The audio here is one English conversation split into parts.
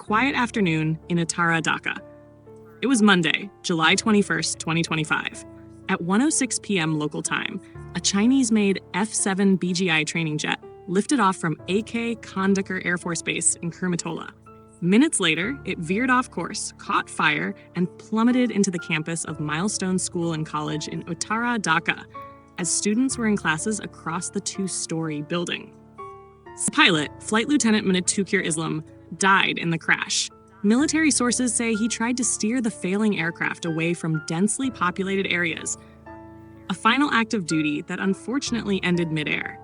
quiet afternoon in Uttara, Dhaka. It was Monday, July 21st, 2025. At 1:06 p.m. local time, a Chinese-made F-7 BGI training jet lifted off from AK Kandakar Air Force Base in Kurmitola. Minutes later, it veered off course, caught fire, and plummeted into the campus of Milestone School and College in Uttara, Dhaka, as students were in classes across the two-story building. The pilot, Flight Lieutenant Tukir Islam, died in the crash. Military sources say he tried to steer the failing aircraft away from densely populated areas, a final act of duty that unfortunately ended midair.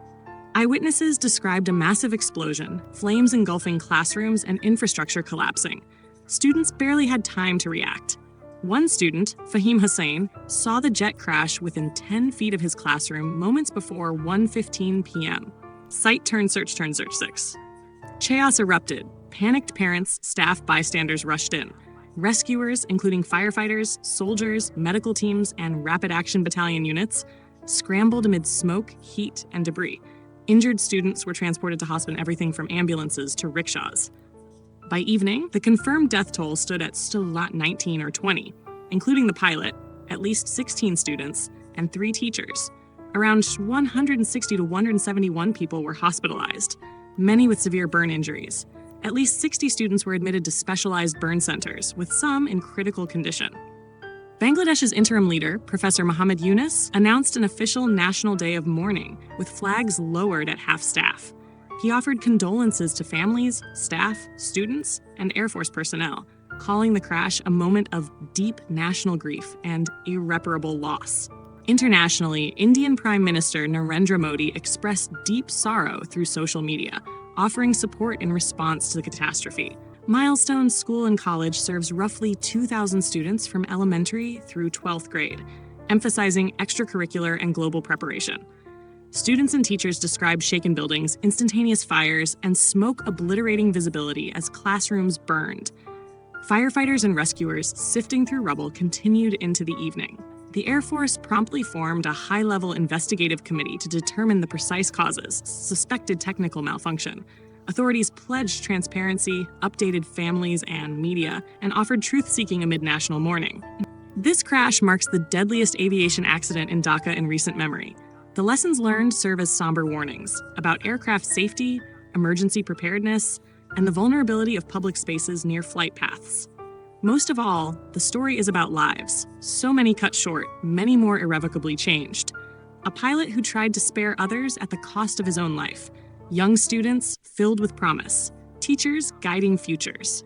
Eyewitnesses described a massive explosion, flames engulfing classrooms and infrastructure collapsing. Students barely had time to react. One student, Fahim Hussain, saw the jet crash within 10 feet of his classroom moments before 1:15 p.m. Site turn search 6. Chaos erupted. Panicked parents, staff, bystanders rushed in. Rescuers, including firefighters, soldiers, medical teams, and rapid action battalion units, scrambled amid smoke, heat, and debris. Injured students were transported to hospital, everything from ambulances to rickshaws. By evening, the confirmed death toll stood at still not 19 or 20, including the pilot, at least 16 students, and 3 teachers. Around 160 to 171 people were hospitalized, many with severe burn injuries. At least 60 students were admitted to specialized burn centers, with some in critical condition. Bangladesh's interim leader, Professor Muhammad Yunus, announced an official national day of mourning, with flags lowered at half-staff. He offered condolences to families, staff, students, and Air Force personnel, calling the crash a moment of deep national grief and irreparable loss. Internationally, Indian Prime Minister Narendra Modi expressed deep sorrow through social media, offering support in response to the catastrophe. Milestone School and College serves roughly 2,000 students from elementary through 12th grade, emphasizing extracurricular and global preparation. Students and teachers described shaken buildings, instantaneous fires, and smoke obliterating visibility as classrooms burned. Firefighters and rescuers sifting through rubble continued into the evening. The Air Force promptly formed a high-level investigative committee to determine the precise causes, suspected technical malfunction. Authorities pledged transparency, updated families and media, and offered truth-seeking amid national mourning. This crash marks the deadliest aviation accident in Dhaka in recent memory. The lessons learned serve as somber warnings about aircraft safety, emergency preparedness, and the vulnerability of public spaces near flight paths. Most of all, the story is about lives. So many cut short, many more irrevocably changed. A pilot who tried to spare others at the cost of his own life. Young students filled with promise. Teachers guiding futures.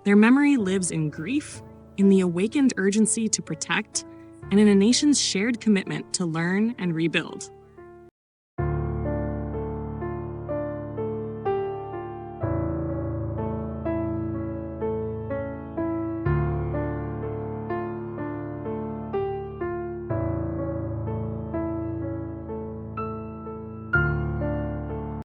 Their memory lives in grief, in the awakened urgency to protect, and in a nation's shared commitment to learn and rebuild.